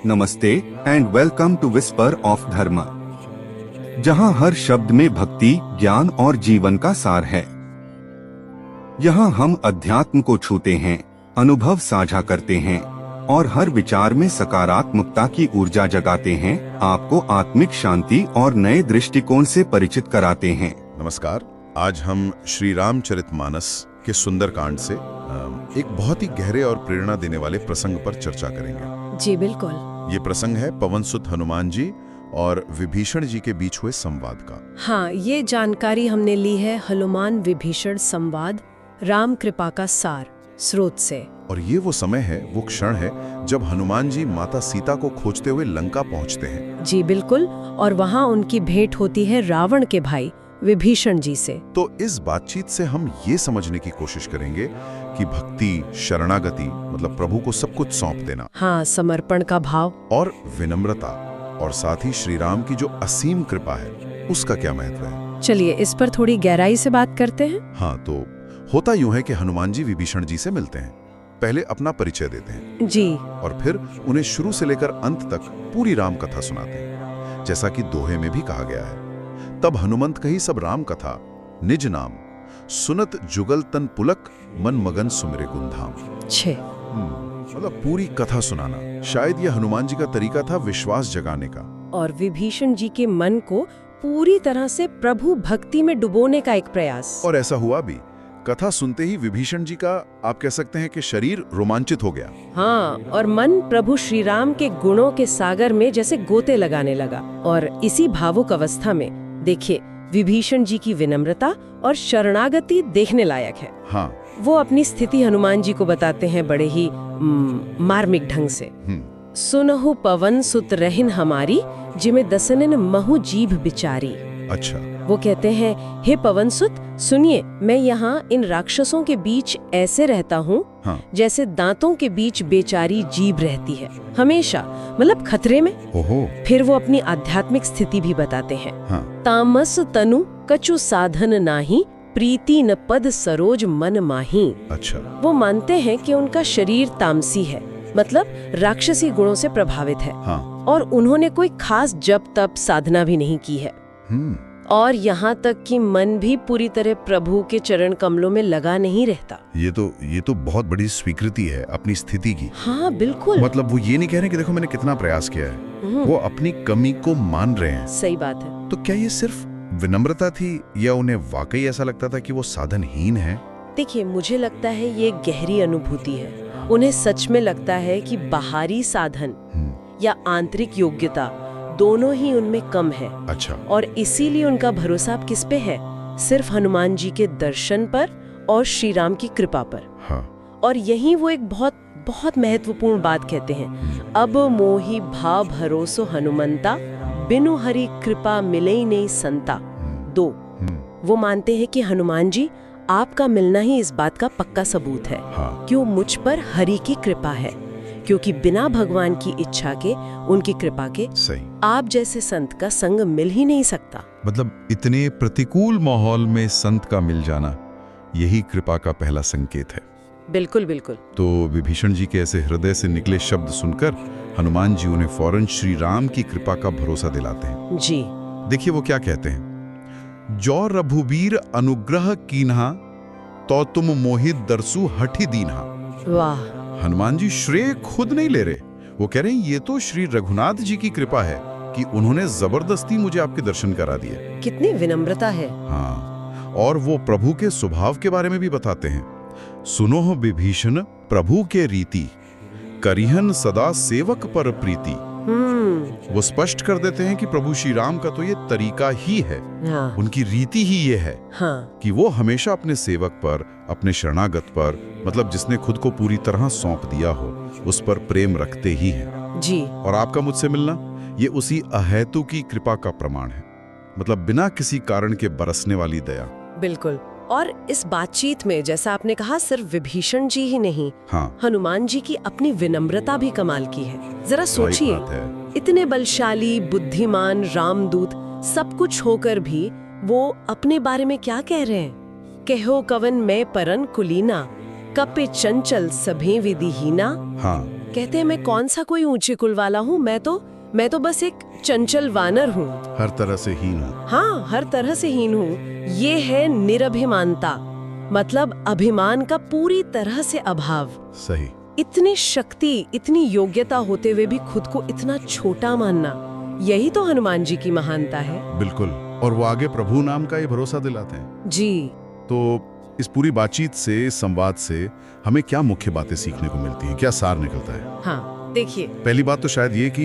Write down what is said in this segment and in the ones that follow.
नमस्ते and welcome to whisper of Dharma, जहां हर शब्द में भक्ति, ज्ञान और जीवन का सार है। यहां हम अध्यात्म को छूते हैं, अनुभव साझा करते हैं और हर विचार में सकारात्मकता की ऊर्जा जगाते हैं, आपको आत्मिक शांति और नए दृष्टिकोण से परिचित कराते हैं। नमस्कार। आज हम श्री रामचरितमानस के सुंदरकांड से एक बहुत ही गहरे और प्रेरणा देने वाले प्रसंग पर चर्चा करेंगे। जी बिल्कुल। ये प्रसंग है पवनसुत हनुमान जी और विभीषण जी के बीच हुए संवाद का। हाँ, ये जानकारी हमने ली है हनुमान विभीषण संवाद राम कृपा का सार स्रोत से। और ये वो समय है, वो क्षण है जब हनुमान जी माता सीता को खोजते हुए लंका पहुंचते हैं। जी बिल्कुल। और वहाँ उनकी भेंट होती है रावण के भाई विभीषण जी से। तो इस बातचीत से हम ये समझने की कोशिश करेंगे कि भक्ति, शरणागति मतलब प्रभु को सब कुछ सौंप देना, हाँ, समर्पण का भाव और विनम्रता, और साथ ही श्री राम की जो असीम कृपा है उसका क्या महत्व है। चलिए इस पर थोड़ी गहराई से बात करते हैं। हाँ, तो होता यूं है कि हनुमान जी विभीषण जी से मिलते हैं, पहले अपना परिचय देते हैं जी, और फिर उन्हें शुरू से लेकर अंत तक पूरी राम कथा सुनाते हैं, जैसा कि दोहे में भी कहा गया है। तब हनुमंत कही सब राम कथा निज नाम, सुनत जुगल तन पुलक, मन मगन सुमिरे गुंधाम। मतलब पूरी कथा सुनाना, शायद यह हनुमान जी का तरीका था विश्वास जगाने का और विभीषण जी के मन को पूरी तरह से प्रभु भक्ति में डुबोने का एक प्रयास। और ऐसा हुआ भी। कथा सुनते ही विभीषण जी का, आप कह सकते हैं कि शरीर रोमांचित हो गया। हाँ, और मन प्रभु श्री राम के गुणों के सागर में जैसे गोते लगाने लगा। और इसी भावुक अवस्था में देखिए विभीषण जी की विनम्रता और शरणागति देखने लायक है। हाँ, वो अपनी स्थिति हनुमान जी को बताते हैं बड़े ही मार्मिक ढंग से। सुनहु पवन सुत रहिन हमारी, जिमे दसनन महु जीभ बिचारी। अच्छा। वो कहते हैं, हे पवन सुत सुनिए, मैं यहाँ इन राक्षसों के बीच ऐसे रहता हूँ हाँ। जैसे दांतों के बीच बेचारी जीभ रहती है, हमेशा, मतलब खतरे में। ओहो। फिर वो अपनी आध्यात्मिक स्थिति भी बताते हैं। हाँ। तामस तनु कछु साधन नाही, प्रीति न पद सरोज मन माही। अच्छा। वो मानते हैं कि उनका शरीर तामसी है, मतलब राक्षसी गुणों से प्रभावित है। हाँ। और उन्होंने कोई खास जप तप साधना भी नहीं की है। और यहाँ तक कि मन भी पूरी तरह प्रभु के चरण कमलों में लगा नहीं रहता। ये तो बहुत बड़ी स्वीकृति है अपनी स्थिति की। हाँ बिल्कुल। मतलब वो ये नहीं कह रहे कि देखो मैंने कितना प्रयास किया है, वो अपनी कमी को मान रहे हैं। सही बात है। तो क्या ये सिर्फ विनम्रता थी या उन्हें वाकई ऐसा लगता था कि वो साधनहीन है? देखिए, मुझे लगता है ये गहरी अनुभूति है। उन्हें सच में लगता है कि बाहरी साधन या आंतरिक योग्यता दोनों ही उनमें कम है। अच्छा। और इसीलिए उनका भरोसा अब किस पे है? सिर्फ हनुमान जी के दर्शन पर और श्री राम की कृपा पर। हाँ। और यही वो एक बहुत बहुत महत्वपूर्ण बात कहते हैं, अब मोहि भाव भरोसो हनुमंता, बिनु हरि कृपा मिले नहीं संता। दो, वो मानते हैं कि हनुमान जी आपका मिलना ही इस बात का पक्का सबूत है। हाँ। क्यों? मुझ पर हरि की कृपा है, क्योंकि बिना भगवान की इच्छा के, उनकी कृपा के, सही, आप जैसे संत का संग मिल ही नहीं सकता। मतलब इतने प्रतिकूल माहौल में संत का मिल जाना, यही कृपा का पहला संकेत है। बिल्कुल बिल्कुल। तो विभीषण जी के ऐसे हृदय से निकले शब्द सुनकर हनुमान जी उन्हें फौरन श्री राम की कृपा का भरोसा दिलाते हैं। जी देखिए वो क्या कहते हैं, जो रघुबीर अनुग्रह कीन्हा, तो तुम मोहित दरसु हठी दीन्हा। वाह। हनुमान जी श्रेय खुद नहीं ले रहे, वो कह रहे हैं ये तो श्री रघुनाथ जी की कृपा है कि उन्होंने जबरदस्ती मुझे आपके दर्शन करा दिए। कितनी विनम्रता है। हाँ, और वो प्रभु के स्वभाव के बारे में भी बताते हैं, सुनो विभीषण प्रभु के रीति, करिहन सदा सेवक पर प्रीति। वो स्पष्ट कर देते हैं कि प्रभु श्री राम का तो ये तरीका ही है। हाँ। उनकी रीति ही ये है। हाँ। कि वो हमेशा अपने सेवक पर, अपने शरणागत पर, मतलब जिसने खुद को पूरी तरह सौंप दिया हो, उस पर प्रेम रखते ही हैं। जी। और आपका मुझसे मिलना ये उसी अहेतु की कृपा का प्रमाण है, मतलब बिना किसी कारण के बरसने वाली दया। बिल्कुल। और इस बातचीत में जैसा आपने कहा, सिर्फ विभीषण जी ही नहीं, हाँ, हनुमान जी की अपनी विनम्रता भी कमाल की है। जरा सोचिए, इतने बलशाली, बुद्धिमान रामदूत सब कुछ होकर भी वो अपने बारे में क्या कह रहे हैं? कहो कवन मैं परन कुलीना, कपे चंचल सभे विधिहीना। हाँ। कहते हैं मैं कौन सा कोई ऊंचे कुल वाला हूँ, मैं तो बस एक चंचल वानर हूँ। हर तरह से हीन हूँ। हाँ, हर तरह से हीन हूँ। ये है निरभिमानता, मतलब अभिमान का पूरी तरह से अभाव। सही। इतनी शक्ति, इतनी योग्यता होते हुए भी खुद को इतना छोटा मानना, यही तो हनुमान जी की महानता है। बिल्कुल। और वो आगे प्रभु नाम का ये भरोसा दिलाते हैं। जी। तो इस पूरी बातचीत से, संवाद से हमें क्या मुख्य बातें सीखने को मिलती हैं, क्या सार निकलता है? हाँ, देखिए। पहली बात तो शायद ये कि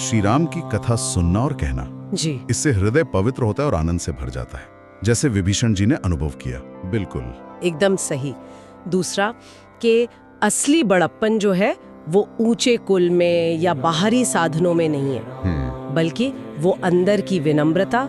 श्री राम की कथा सुनना और कहना, जी, इससे हृदय पवित्र होता है और आनंद से भर जाता है, जैसे विभीषण जी ने अनुभव किया। बिल्कुल एकदम सही। दूसरा कि असली बड़प्पन जो है वो ऊंचे कुल में या बाहरी साधनों में नहीं है, बल्कि वो अंदर की विनम्रता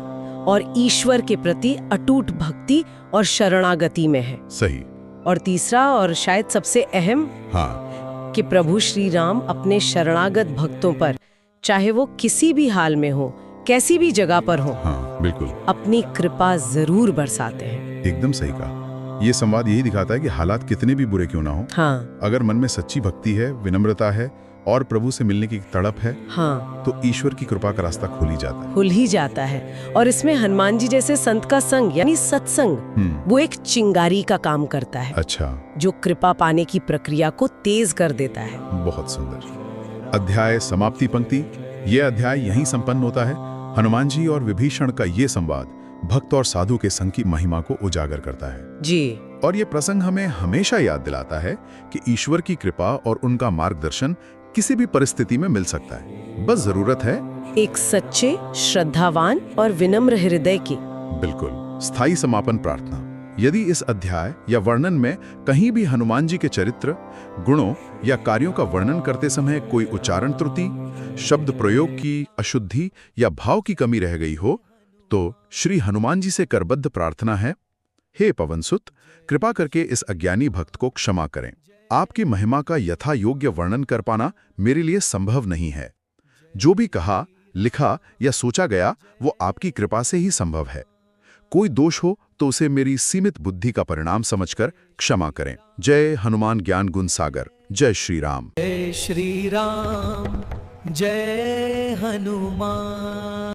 और ईश्वर के प्रति अटूट भक्ति और शरणागति में है। सही। और तीसरा और शायद सबसे अहम, हाँ, कि प्रभु श्री राम अपने शरणागत भक्तों पर, चाहे वो किसी भी हाल में हो, कैसी भी जगह पर हो, हाँ, बिल्कुल, अपनी कृपा जरूर बरसाते हैं। एकदम सही कहा। ये संवाद यही दिखाता है कि हालात कितने भी बुरे क्यों ना हो, हाँ, अगर मन में सच्ची भक्ति है, विनम्रता है और प्रभु से मिलने की तड़प है, हाँ, तो ईश्वर की कृपा का रास्ता खुल ही जाता है। और इसमें हनुमान जी जैसे संत का संग यानी सत्संग, वो एक चिंगारी का काम करता है। अच्छा, जो कृपा पाने की प्रक्रिया को तेज कर देता है। बहुत सुंदर। अध्याय समाप्ति पंक्ति। ये अध्याय यहीं संपन्न होता है। हनुमान जी और विभीषण का ये संवाद भक्त और साधु के संग की महिमा को उजागर करता है। जी। और ये प्रसंग हमें हमेशा याद दिलाता है कि ईश्वर की कृपा और उनका मार्गदर्शन किसी भी परिस्थिति में मिल सकता है, बस जरूरत है एक सच्चे, श्रद्धावान और विनम्र हृदय की। बिल्कुल। स्थायी समापन प्रार्थना। यदि इस अध्याय या वर्णन में कहीं भी हनुमान जी के चरित्र, गुणों या कार्यों का वर्णन करते समय कोई उच्चारण त्रुटि, शब्द प्रयोग की अशुद्धि या भाव की कमी रह गई हो, तो श्री हनुमान जी से करबद्ध प्रार्थना है, हे पवनसुत, कृपा करके इस अज्ञानी भक्त को क्षमा करें। आपकी महिमा का यथा योग्य वर्णन कर पाना मेरे लिए संभव नहीं है। जो भी कहा, लिखा या सोचा गया वो आपकी कृपा से ही संभव है। कोई दोष हो तो उसे मेरी सीमित बुद्धि का परिणाम समझकर क्षमा करें। जय हनुमान ज्ञान गुण सागर। जय श्री राम। जय श्री राम। जय हनुमान।